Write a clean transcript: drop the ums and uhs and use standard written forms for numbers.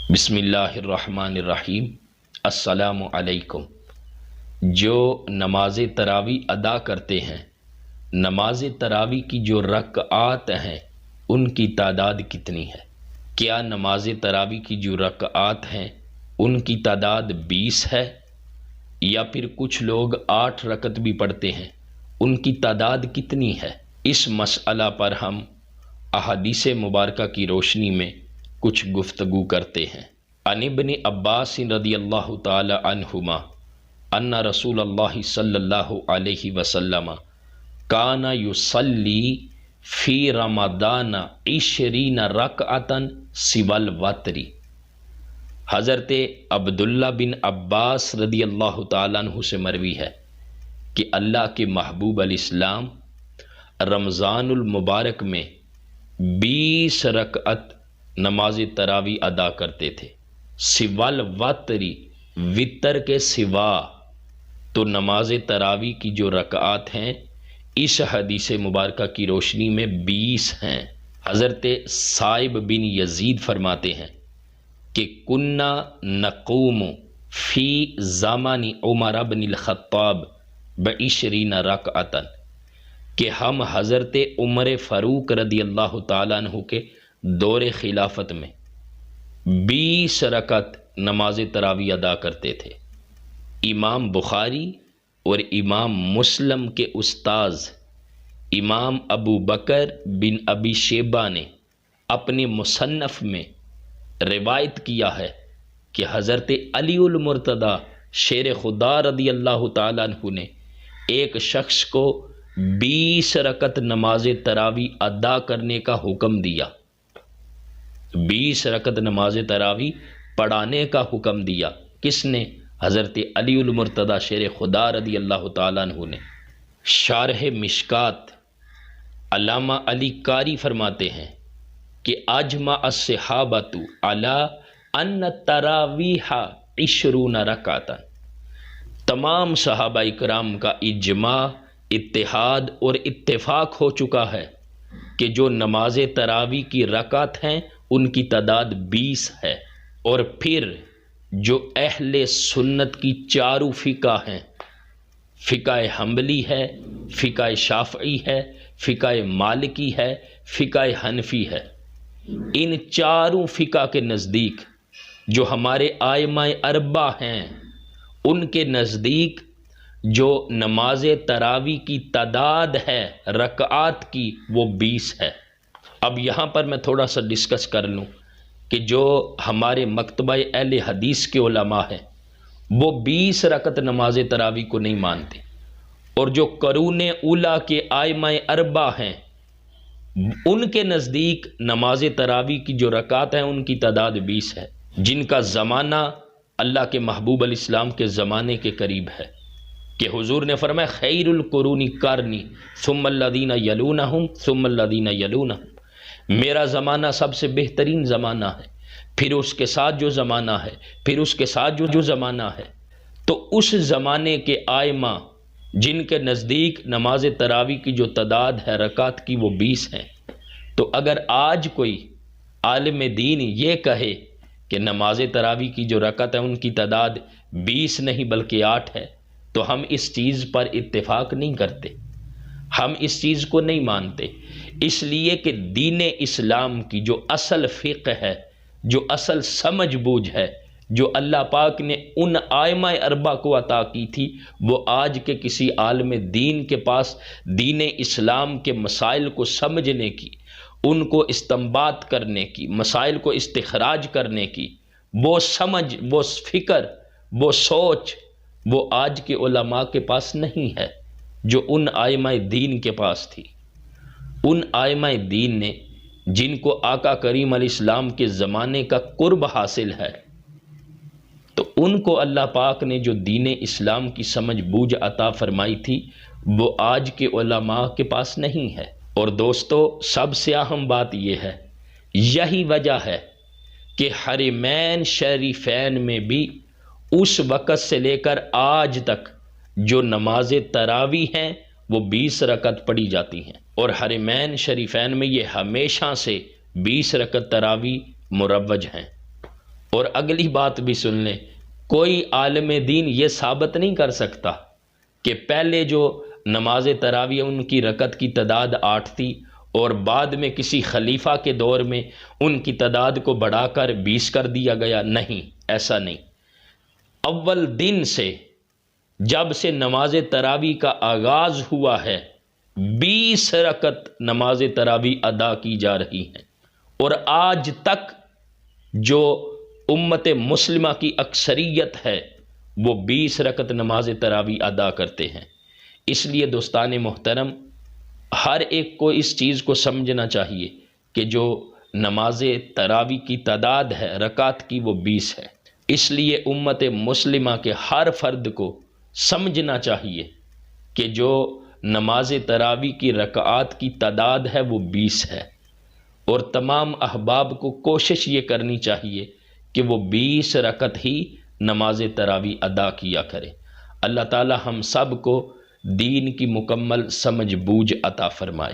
بسم اللہ الرحمن الرحیم۔ السلام علیکم۔ جو نماز تراویح ادا کرتے ہیں، نماز تراویح کی جو رکعات ہیں ان کی تعداد کتنی ہے؟ کیا نماز تراویح کی جو رکعات ہیں ان کی تعداد 20 ہے، یا پھر کچھ لوگ 8 رکعت بھی پڑھتے ہیں، ان کی تعداد کتنی ہے؟ اس مسئلہ پر ہم احادیث مبارکہ کی روشنی میں کچھ گفتگو کرتے ہیں۔ عن ابن عباس رضی اللہ تعالی عنہما ان رسول اللہ صلی اللہ علیہ وسلم کان یصلی فی رمضان 20 رکعتا سوی الوتر۔ حضرت عبداللہ بن عباس رضی اللہ تعالیٰ عنہ سے مروی ہے کہ اللہ کے محبوب علیہ السلام رمضان المبارک میں 20 رکعت نماز تراویح ادا کرتے تھے، سوی الوتر، وتر کے سوا۔ تو نماز تراویح کی جو رکعات ہیں اس حدیث مبارکہ کی روشنی میں 20 ہیں۔ حضرت صائب بن یزید فرماتے ہیں کہ کننا نقوم فی زمان عمر بن الخطاب ب20 رکعتا، کہ ہم حضرت عمر فاروق رضی اللہ تعالیٰ عنہ کے دور خلافت میں 20 رکعت نماز تراویح ادا کرتے تھے۔ امام بخاری اور امام مسلم کے استاذ امام ابو بکر بن ابی شیبہ نے اپنے مصنف میں روایت کیا ہے کہ حضرت علی المرتضی شیر خدا رضی اللہ تعالیٰ عنہ نے ایک شخص کو 20 رکعت نماز تراویح ادا کرنے کا حکم دیا، 20 رکعت نماز تراویح پڑھانے کا حکم دیا۔ کس نے؟ حضرت علی المرتضی شیر خدا رضی اللہ تعالیٰ عنہ نے۔ شارح مشکات علامہ علی قاری فرماتے ہیں کہ اجمع الصحابۃ علی ان التراویح 20 رکعتا، تمام صحابہ کرام کا اجماع، اتحاد اور اتفاق ہو چکا ہے کہ جو نماز تراویح کی رکعت ہیں ان کی تعداد 20 ہے۔ اور پھر جو اہل سنت کی چاروں فقہ ہیں، فقہ حنبلی ہے، فقہ شافعی ہے، فقہ مالکی ہے، فقہ حنفی ہے، ان چاروں فقہ کے نزدیک جو ہمارے ائمہ اربعہ ہیں ان کے نزدیک جو نماز تراویح کی تعداد ہے رکعات کی وہ 20 ہے۔ اب یہاں پر میں تھوڑا سا ڈسکس کر لوں کہ جو ہمارے مکتبہ اہل حدیث کے علماء ہیں وہ 20 رکعت نماز تراویح کو نہیں مانتے، اور جو قرون اولیٰ کے ائمہ اربعہ ہیں ان کے نزدیک نماز تراویح کی جو رکعات ہیں ان کی تعداد 20 ہے، جن کا زمانہ اللہ کے محبوب علیہ السلام کے زمانے کے قریب ہے کہ حضور نے فرمایا خیر القرون قرنی ثم الذین یلونہم ثم الذین یلونہم، میرا زمانہ سب سے بہترین زمانہ ہے، پھر اس کے ساتھ جو زمانہ ہے، پھر اس کے ساتھ جو زمانہ ہے۔ تو اس زمانے کے ائمہ جن کے نزدیک نماز تراویح کی جو تعداد ہے رکعت کی وہ 20 ہیں، تو اگر آج کوئی عالم دین یہ کہے کہ نماز تراویح کی جو رکعت ہے ان کی تعداد 20 نہیں بلکہ 8 ہے، تو ہم اس چیز پر اتفاق نہیں کرتے، ہم اس چیز کو نہیں مانتے، اس لیے کہ دین اسلام کی جو اصل فقہ ہے، جو اصل سمجھ بوجھ ہے، جو اللہ پاک نے ان ائمہ اربعہ کو عطا کی تھی، وہ آج کے کسی عالم دین کے پاس دین اسلام کے مسائل کو سمجھنے کی، ان کو استنباط کرنے کی، مسائل کو استخراج کرنے کی وہ سمجھ، وہ فکر، وہ سوچ وہ آج کے علماء کے پاس نہیں ہے جو ان ائمہ دین کے پاس تھی۔ ان ائمہ دین نے جن کو آقا کریم علیہ السلام کے زمانے کا قرب حاصل ہے، تو ان کو اللہ پاک نے جو دین اسلام کی سمجھ بوجھ عطا فرمائی تھی وہ آج کے علماء کے پاس نہیں ہے۔ اور دوستو، سب سے اہم بات یہ ہے، یہی وجہ ہے کہ حرمین شریفین میں بھی اس وقت سے لے کر آج تک جو نماز تراویح ہیں وہ 20 رکعت پڑھی جاتی ہیں، اور حرمین شریفین میں یہ ہمیشہ سے 20 رکعت تراویح مروج ہیں۔ اور اگلی بات بھی سن لیں، کوئی عالم دین یہ ثابت نہیں کر سکتا کہ پہلے جو نماز تراویح ان کی رکعت کی تعداد 8 تھی اور بعد میں کسی خلیفہ کے دور میں ان کی تعداد کو بڑھا کر 20 کر دیا گیا۔ نہیں، ایسا نہیں۔ اول دن سے جب سے نماز تراویح کا آغاز ہوا ہے 20 رکعت نماز تراویح ادا کی جا رہی ہیں، اور آج تک جو امت مسلمہ کی اکثریت ہے وہ 20 رکعت نماز تراویح ادا کرتے ہیں۔ اس لیے دوستان محترم، ہر ایک کو اس چیز کو سمجھنا چاہیے کہ جو نماز تراویح کی تعداد ہے رکعت کی وہ 20 ہے۔ اس لیے امت مسلمہ کے ہر فرد کو سمجھنا چاہیے کہ جو نماز تراویح کی رکعات کی تعداد ہے وہ 20 ہے، اور تمام احباب کو کوشش یہ کرنی چاہیے کہ وہ 20 رکعت ہی نماز تراویح ادا کیا کرے۔ اللہ تعالی ہم سب کو دین کی مکمل سمجھ بوجھ عطا فرمائے۔